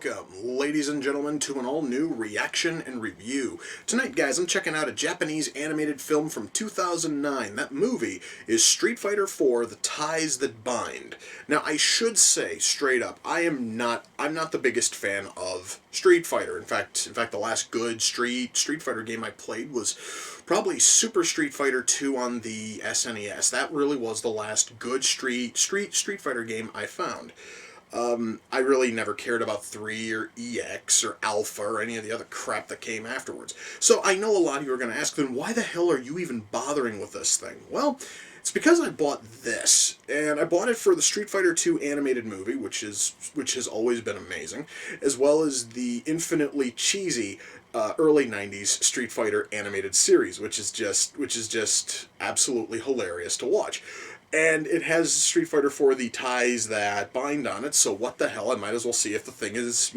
Welcome, ladies and gentlemen, to an all-new reaction and review. Tonight, guys, I'm checking out a Japanese animated film from 2009. That movie is Street Fighter IV: The Ties That Bind. Now, I should say, straight up, I'm not the biggest fan of Street Fighter. In fact, the last good Street Fighter game I played was probably Super Street Fighter 2 on the SNES. That really was the last good Street Fighter game I found. I really never cared about 3 or EX or Alpha or any of the other crap that came afterwards. So I know a lot of you are going to ask, then why the hell are you even bothering with this thing? Well, it's because I bought this, and I bought it for the Street Fighter 2 animated movie, which has always been amazing, as well as the infinitely cheesy early 90s Street Fighter animated series, which is just absolutely hilarious to watch. And it has Street Fighter 4: The Ties That Bind on it, so what the hell, I might as well see if the thing is,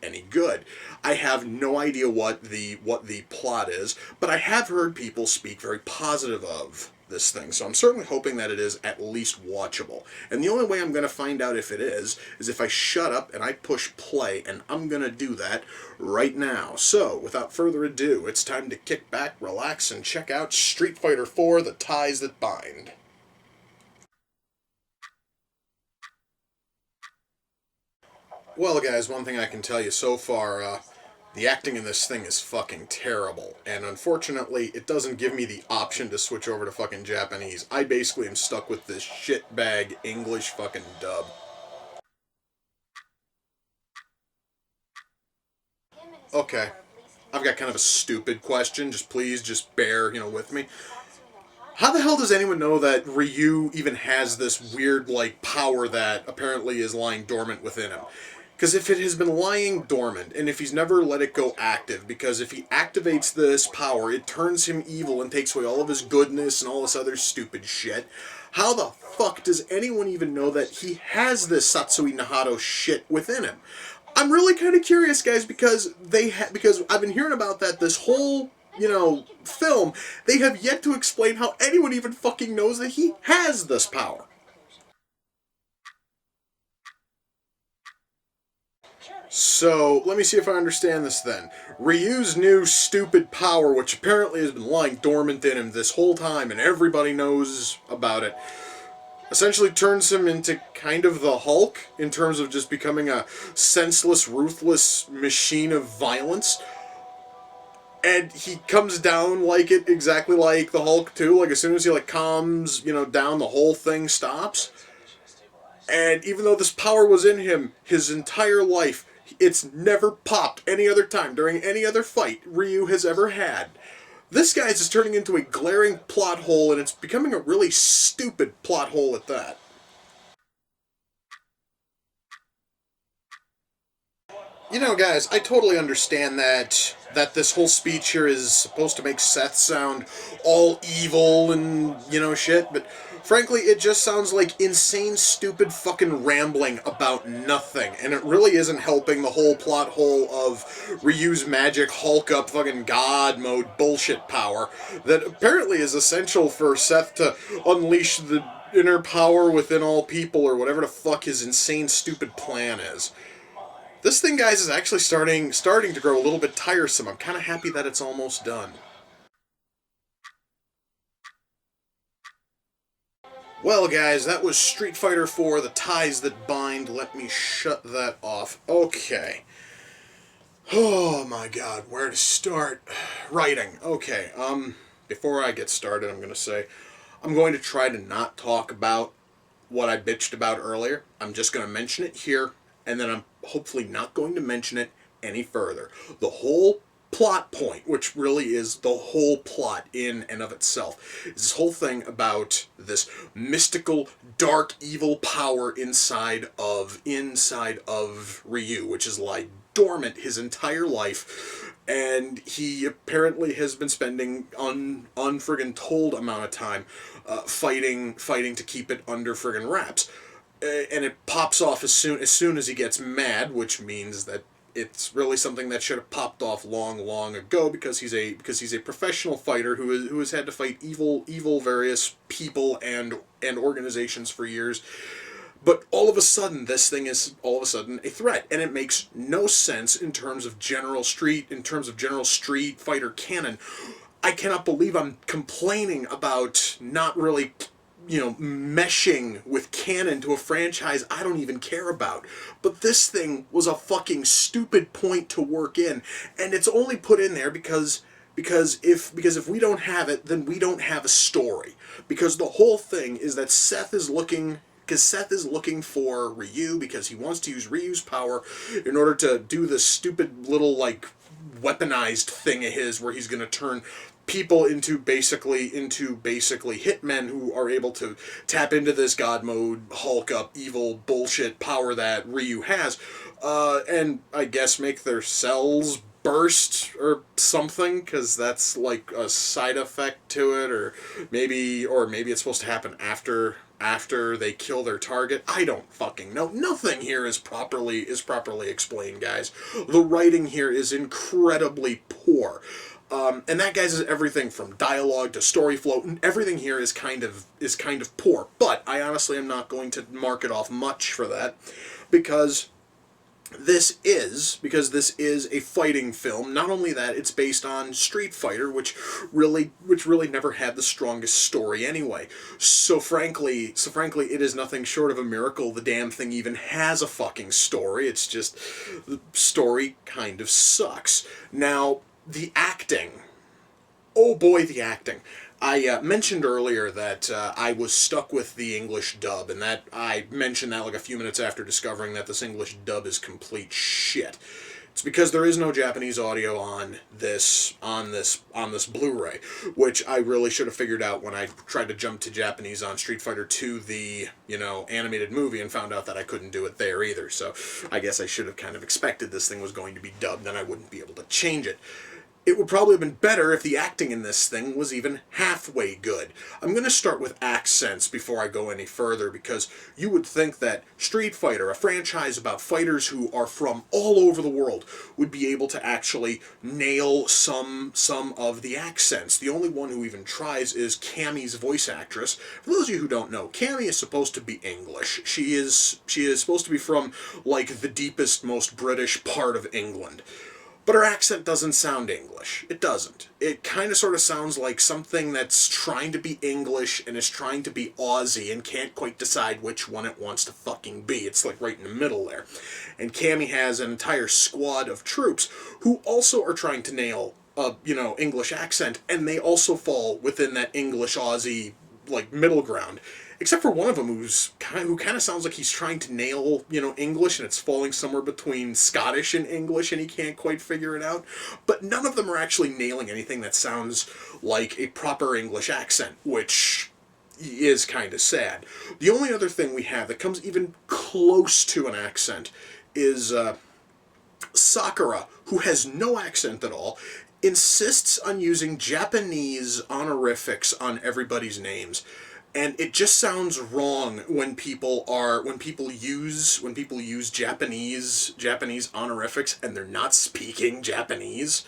any good. I have no idea what the plot is, but I have heard people speak very positive of this thing, so I'm certainly hoping that it is at least watchable. And the only way I'm going to find out if it is if I shut up and I push play, and I'm going to do that right now. So, without further ado, it's time to kick back, relax, and check out Street Fighter 4: The Ties That Bind. Well, guys, one thing I can tell you so far, the acting in this thing is fucking terrible. And unfortunately, it doesn't give me the option to switch over to fucking Japanese. I basically am stuck with this shitbag English fucking dub. Okay, I've got kind of a stupid question. Just bear, with me. How the hell does anyone know that Ryu even has this weird, power that apparently is lying dormant within him? Because if it has been lying dormant, and if he's never let it go active, because if he activates this power, it turns him evil and takes away all of his goodness and all this other stupid shit, how the fuck does anyone even know that he has this Satsui Nahado shit within him? I'm really kind of curious, guys, because because I've been hearing about that this whole film. They have yet to explain how anyone even fucking knows that he has this power. So, let me see if I understand this then. Ryu's new stupid power, which apparently has been lying dormant in him this whole time, and everybody knows about it, essentially turns him into kind of the Hulk, in terms of just becoming a senseless, ruthless machine of violence. And he comes down exactly like the Hulk too, as soon as he calms, down, the whole thing stops. And even though this power was in him his entire life, it's never popped any other time during any other fight Ryu has ever had. This guy's just turning into a glaring plot hole, and it's becoming a really stupid plot hole at that. Guys, I totally understand that this whole speech here is supposed to make Seth sound all evil and, shit, but frankly, it just sounds like insane, stupid fucking rambling about nothing, and it really isn't helping the whole plot hole of Ryu's magic Hulk up fucking God mode bullshit power that apparently is essential for Seth to unleash the inner power within all people, or whatever the fuck his insane, stupid plan is. This thing, guys, is actually starting to grow a little bit tiresome. I'm kind of happy that it's almost done. Well, guys, that was Street Fighter 4: The Ties That Bind. Let me shut that off. Okay. Oh my god, where to start? Writing. Okay, before I get started, I'm going to say, I'm going to try to not talk about what I bitched about earlier. I'm just going to mention it here, and then I'm hopefully not going to mention it any further. The whole plot point, which really is the whole plot in and of itself, is this whole thing about this mystical, dark, evil power inside of Ryu, which is dormant his entire life, and he apparently has been spending unfriggin' told amount of time fighting to keep it under friggin' wraps. And it pops off as soon as he gets mad, which means that it's really something that should have popped off long ago, because he's a professional fighter who has had to fight evil various people and organizations for years. But all of a sudden, this thing is all of a sudden a threat, and it makes no sense in terms of general Street Fighter canon. I cannot believe I'm complaining about not really, meshing with canon to a franchise I don't even care about. But this thing was a fucking stupid point to work in, and it's only put in there because if we don't have it, then we don't have a story. Because the whole thing is that Seth is looking for Ryu because he wants to use Ryu's power in order to do this stupid little, like, weaponized thing of his where he's going to turn people into basically hitmen who are able to tap into this god mode, Hulk up evil bullshit power that Ryu has, and I guess make their cells burst or something, because that's like a side effect to it, or maybe it's supposed to happen after they kill their target. I don't fucking know. Nothing here is properly explained, guys. The writing here is incredibly poor. And that, guys, is everything from dialogue to story flow, and everything here is kind of poor. But I honestly am not going to mark it off much for that, because this is a fighting film. Not only that, it's based on Street Fighter, which really never had the strongest story anyway. So frankly, it is nothing short of a miracle the damn thing even has a fucking story. It's just, the story kind of sucks. Now, the acting. Oh boy, the acting. I mentioned earlier that I was stuck with the English dub, and that I mentioned that like a few minutes after discovering that this English dub is complete shit. It's because there is no Japanese audio on this Blu-ray, which I really should have figured out when I tried to jump to Japanese on Street Fighter 2, the animated movie, and found out that I couldn't do it there either. So I guess I should have kind of expected this thing was going to be dubbed, and I wouldn't be able to change it. It would probably have been better if the acting in this thing was even halfway good. I'm going to start with accents before I go any further, because you would think that Street Fighter, a franchise about fighters who are from all over the world, would be able to actually nail some of the accents. The only one who even tries is Cammy's voice actress. For those of you who don't know, Cammy is supposed to be English. She is supposed to be from, like, the deepest, most British part of England. But her accent doesn't sound English. It doesn't. It kind of sort of sounds like something that's trying to be English and is trying to be Aussie and can't quite decide which one it wants to fucking be. It's like right in the middle there. And Cammy has an entire squad of troops who also are trying to nail a, English accent, and they also fall within that English-Aussie, like, middle ground. Except for one of them who kind of sounds like he's trying to nail, English, and it's falling somewhere between Scottish and English, and he can't quite figure it out. But none of them are actually nailing anything that sounds like a proper English accent, which is kind of sad. The only other thing we have that comes even close to an accent is Sakura, who has no accent at all, insists on using Japanese honorifics on everybody's names. And it just sounds wrong when people use Japanese honorifics and they're not speaking Japanese.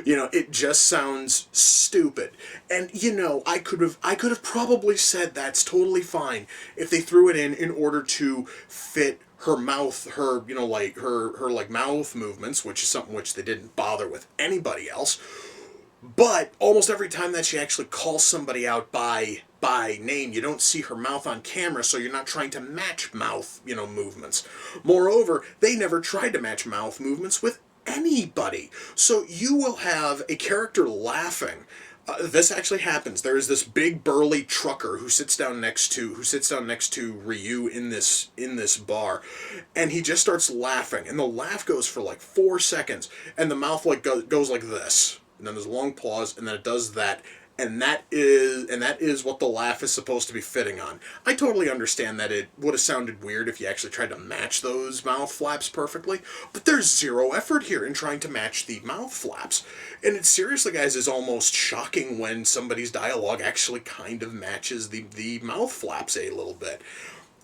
It just sounds stupid. And I could have probably said that's totally fine if they threw it in order to fit her mouth, her mouth movements, which is something which they didn't bother with anybody else. But almost every time that she actually calls somebody out by name, you don't see her mouth on camera, so you're not trying to match mouth, movements. Moreover, they never tried to match mouth movements with anybody. So you will have a character laughing. This actually happens. There is this big burly trucker who sits down next to Ryu in this bar, and he just starts laughing, and the laugh goes for like 4 seconds, and the mouth goes like this. And then there's a long pause, and then it does that, and that is what the laugh is supposed to be fitting on. I totally understand that it would have sounded weird if you actually tried to match those mouth flaps perfectly, but there's zero effort here in trying to match the mouth flaps. And it seriously, guys, is almost shocking when somebody's dialogue actually kind of matches the mouth flaps a little bit.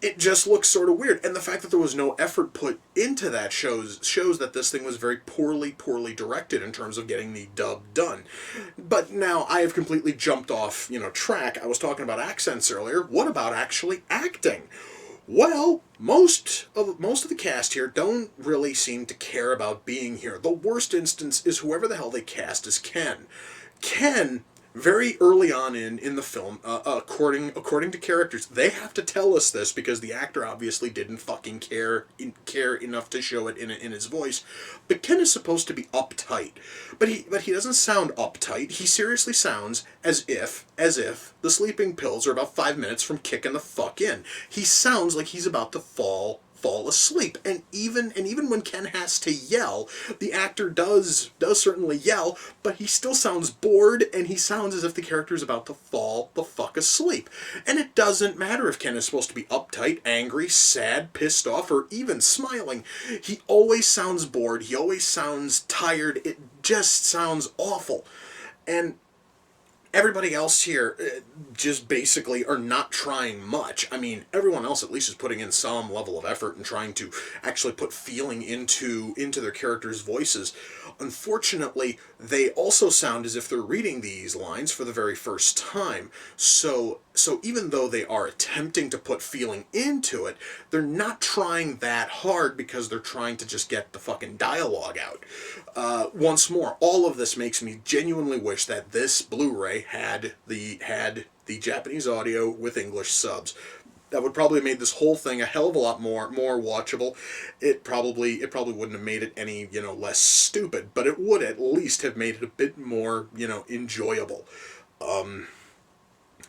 It just looks sort of weird, and the fact that there was no effort put into that shows that this thing was very poorly directed in terms of getting the dub done. But now I have completely jumped off, track. I was talking about accents earlier. What about actually acting? Well, most of the cast here don't really seem to care about being here. The worst instance is whoever the hell they cast as Ken. Ken, very early on in the film, according to characters, they have to tell us this because the actor obviously didn't fucking care enough to show it in his voice. But Ken is supposed to be uptight, but he doesn't sound uptight. He seriously sounds as if the sleeping pills are about 5 minutes from kicking the fuck in. He sounds like he's about to fall asleep. And even when Ken has to yell, the actor does certainly yell, but he still sounds bored, and he sounds as if the character is about to fall the fuck asleep. And it doesn't matter if Ken is supposed to be uptight, angry, sad, pissed off, or even smiling. He always sounds bored. He always sounds tired. It just sounds awful. And everybody else here just basically are not trying much. I mean, everyone else at least is putting in some level of effort and trying to actually put feeling into their characters' voices. Unfortunately, they also sound as if they're reading these lines for the very first time. So even though they are attempting to put feeling into it, they're not trying that hard because they're trying to just get the fucking dialogue out. Once more, all of this makes me genuinely wish that this Blu-ray had the Japanese audio with English subs. That would probably have made this whole thing a hell of a lot more watchable. It probably wouldn't have made it any, less stupid, but it would at least have made it a bit more, enjoyable.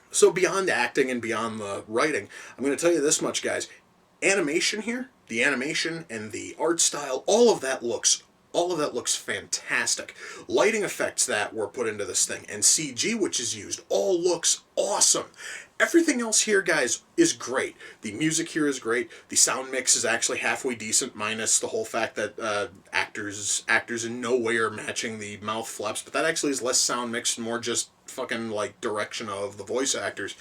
So beyond acting and beyond the writing, I'm going to tell you this much, guys. Animation here, the animation and the art style, all of that looks fantastic. Lighting effects that were put into this thing and CG which is used all looks awesome. Everything else here, guys, is great. The music here is great. The sound mix is actually halfway decent, minus the whole fact that actors in no way are matching the mouth flaps, but that actually is less sound mix and more just fucking, like, direction of the voice actors.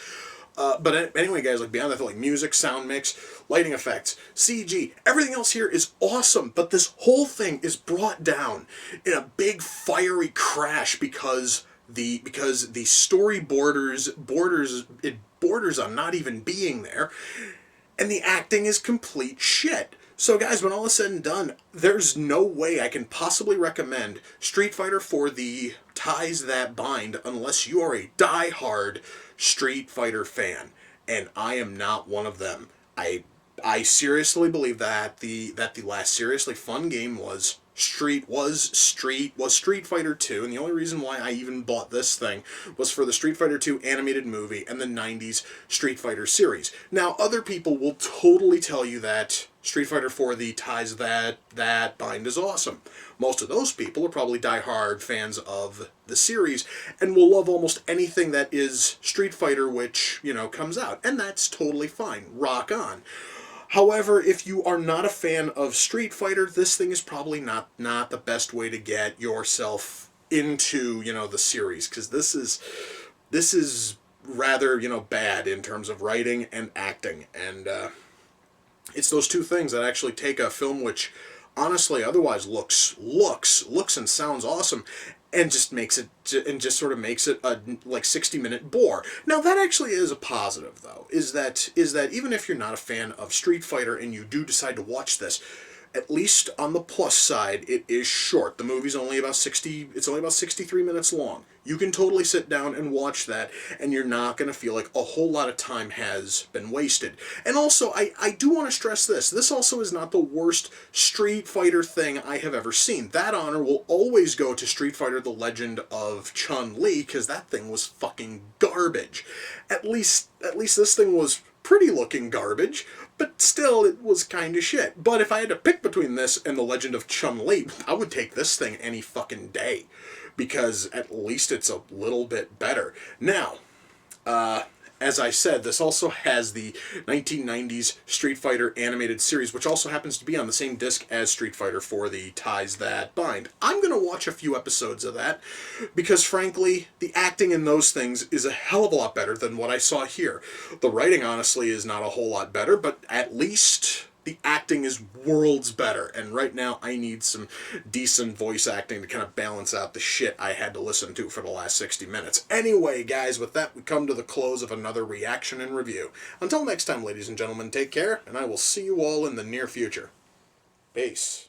But anyway, guys, like, beyond that, like, music, sound mix, lighting effects, CG, everything else here is awesome, but this whole thing is brought down in a big fiery crash because the story borders on not even being there, and the acting is complete shit. So guys, when all is said and done, there's no way I can possibly recommend Street Fighter for the ties that bind unless you are a die-hard Street Fighter fan, and I am not one of them. I seriously believe that the last seriously fun game was Street Fighter 2, and the only reason why I even bought this thing was for the Street Fighter 2 animated movie and the 90s Street Fighter series. Now, other people will totally tell you that Street Fighter 4 the ties that bind is awesome. Most of those people are probably die-hard fans of the series and will love almost anything that is Street Fighter which, comes out, and that's totally fine. Rock on. However, if you are not a fan of Street Fighter, this thing is probably not the best way to get yourself into, the series, because this is rather, bad in terms of writing and acting, and it's those two things that actually take a film which honestly otherwise looks and sounds awesome and just makes it a like 60-minute bore. Now that actually is a positive though, is that even if you're not a fan of Street Fighter and you do decide to watch this, at least on the plus side, it is short. The movie's only about 63 minutes long. You can totally sit down and watch that, and you're not going to feel like a whole lot of time has been wasted. And also, I do want to stress this. This also is not the worst Street Fighter thing I have ever seen. That honor will always go to Street Fighter: The Legend of Chun-Li, because that thing was fucking garbage. At least this thing was pretty looking garbage, but still it was kind of shit. But if I had to pick between this and The Legend of Chun-Li, I would take this thing any fucking day, because at least it's a little bit better. Now, as I said, this also has the 1990s Street Fighter animated series, which also happens to be on the same disc as Street Fighter for the ties that bind. I'm going to watch a few episodes of that, because frankly, the acting in those things is a hell of a lot better than what I saw here. The writing, honestly, is not a whole lot better, but at least the acting is worlds better, and right now I need some decent voice acting to kind of balance out the shit I had to listen to for the last 60 minutes. Anyway, guys, with that, we come to the close of another reaction and review. Until next time, ladies and gentlemen, take care, and I will see you all in the near future. Peace.